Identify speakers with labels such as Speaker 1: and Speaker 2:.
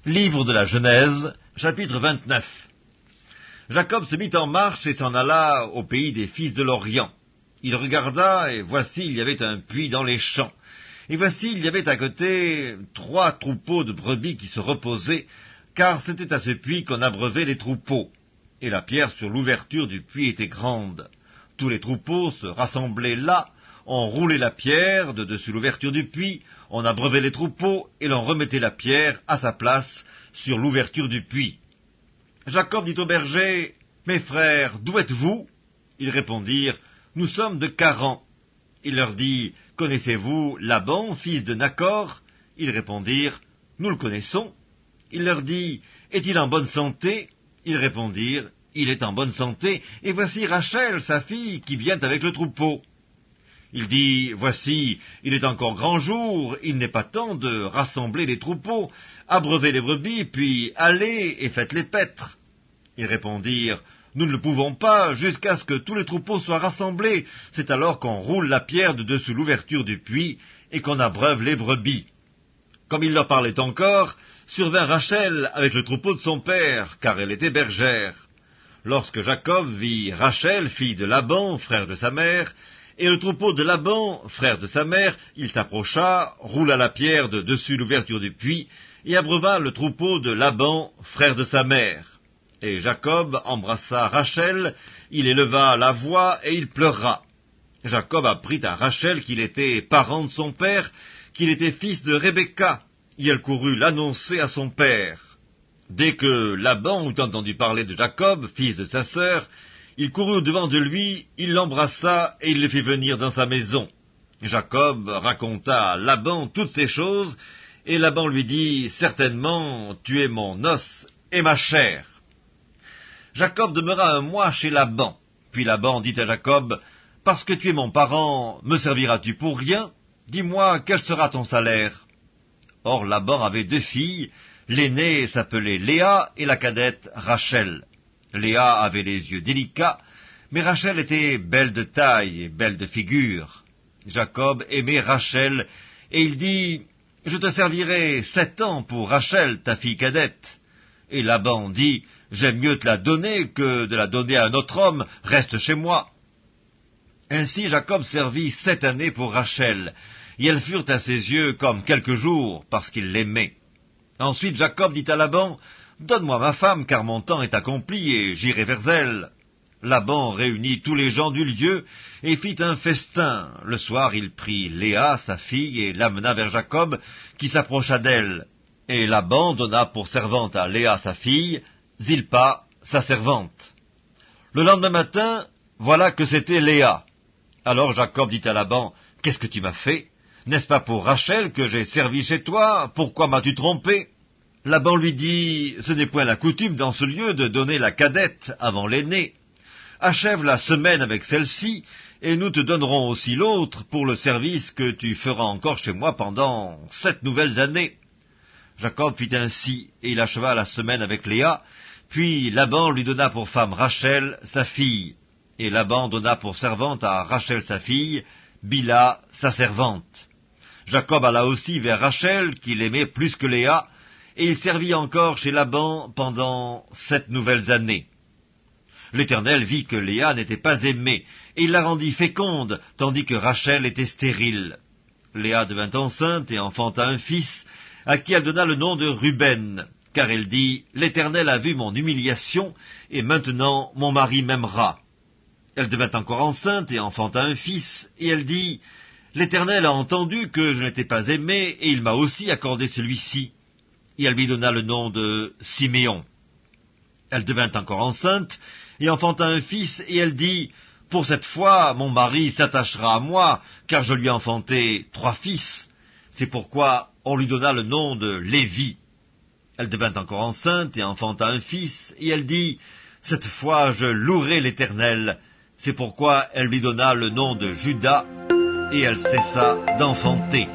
Speaker 1: Livre de la Genèse, chapitre 29. Jacob se mit en marche et s'en alla au pays des fils de l'Orient. Il regarda, et voici, il y avait un puits dans les champs. Et voici, il y avait à côté 3 troupeaux de brebis qui se reposaient, car c'était à ce puits qu'on abreuvait les troupeaux. Et la pierre sur l'ouverture du puits était grande. Tous les troupeaux se rassemblaient là, on roulait la pierre de dessus l'ouverture du puits, on abreuvait les troupeaux, et l'on remettait la pierre à sa place sur l'ouverture du puits. Jacob dit aux bergers, « Mes frères, d'où êtes-vous » Ils répondirent, « Nous sommes de Charan. » Il leur dit, « Connaissez-vous Laban, fils de Nacor » Ils répondirent, « Nous le connaissons. » Il leur dit, « Est-il en bonne santé » Ils répondirent, « Il est en bonne santé, et voici Rachel, sa fille, qui vient avec le troupeau. » Il dit, « Voici, il est encore grand jour, il n'est pas temps de rassembler les troupeaux, abreuvez les brebis, puis allez et faites les paître. » Ils répondirent, « Nous ne le pouvons pas, jusqu'à ce que tous les troupeaux soient rassemblés. C'est alors qu'on roule la pierre de dessus l'ouverture du puits et qu'on abreuve les brebis. » Comme il leur parlait encore, survint Rachel avec le troupeau de son père, car elle était bergère. Lorsque Jacob vit Rachel, fille de Laban, frère de sa mère, et le troupeau de Laban, frère de sa mère, il s'approcha, roula la pierre de dessus l'ouverture du puits, et abreuva le troupeau de Laban, frère de sa mère. Et Jacob embrassa Rachel, il éleva la voix, et il pleura. Jacob apprit à Rachel qu'il était parent de son père, qu'il était fils de Rebecca, et elle courut l'annoncer à son père. Dès que Laban eut entendu parler de Jacob, fils de sa sœur, il courut au-devant de lui, il l'embrassa et il le fit venir dans sa maison. Jacob raconta à Laban toutes ces choses, et Laban lui dit, « Certainement, tu es mon os et ma chair. » Jacob demeura un mois chez Laban. Puis Laban dit à Jacob, « Parce que tu es mon parent, me serviras-tu pour rien? Dis-moi, quel sera ton salaire ?» Or Laban avait 2 filles, l'aînée s'appelait Léa et la cadette Rachel. Léa avait les yeux délicats, mais Rachel était belle de taille et belle de figure. Jacob aimait Rachel, et il dit, « Je te servirai 7 ans pour Rachel, ta fille cadette. » Et Laban dit, « J'aime mieux te la donner que de la donner à un autre homme, reste chez moi. » Ainsi Jacob servit 7 années pour Rachel, et elles furent à ses yeux comme quelques jours, parce qu'il l'aimait. Ensuite Jacob dit à Laban, « Donne-moi ma femme, car mon temps est accompli, et j'irai vers elle. » Laban réunit tous les gens du lieu, et fit un festin. Le soir il prit Léa, sa fille, et l'amena vers Jacob, qui s'approcha d'elle. Et Laban donna pour servante à Léa, sa fille, Zilpa, sa servante. Le lendemain matin, voilà que c'était Léa. Alors Jacob dit à Laban, « Qu'est-ce que tu m'as fait? N'est-ce pas pour Rachel que j'ai servi chez toi? Pourquoi m'as-tu trompé ?» Laban lui dit, « Ce n'est point la coutume dans ce lieu de donner la cadette avant l'aînée. Achève la semaine avec celle-ci, et nous te donnerons aussi l'autre pour le service que tu feras encore chez moi pendant 7 nouvelles années. » Jacob fit ainsi, et il acheva la semaine avec Léa, puis Laban lui donna pour femme Rachel, sa fille, et Laban donna pour servante à Rachel sa fille, Bila, sa servante. Jacob alla aussi vers Rachel, qu'il aimait plus que Léa, et il servit encore chez Laban pendant 7 nouvelles années. L'Éternel vit que Léa n'était pas aimée, et il la rendit féconde, tandis que Rachel était stérile. Léa devint enceinte et enfanta un fils, à qui elle donna le nom de Ruben, car elle dit, « L'Éternel a vu mon humiliation, et maintenant mon mari m'aimera. » Elle devint encore enceinte et enfanta un fils, et elle dit, « L'Éternel a entendu que je n'étais pas aimée, et il m'a aussi accordé celui-ci. » Et elle lui donna le nom de Siméon. Elle devint encore enceinte, et enfanta un fils, et elle dit, « Pour cette fois, mon mari s'attachera à moi, car je lui ai enfanté 3 fils. » C'est pourquoi on lui donna le nom de Lévi. Elle devint encore enceinte, et enfanta un fils, et elle dit, « Cette fois je louerai l'Éternel. » C'est pourquoi elle lui donna le nom de Juda, et elle cessa d'enfanter.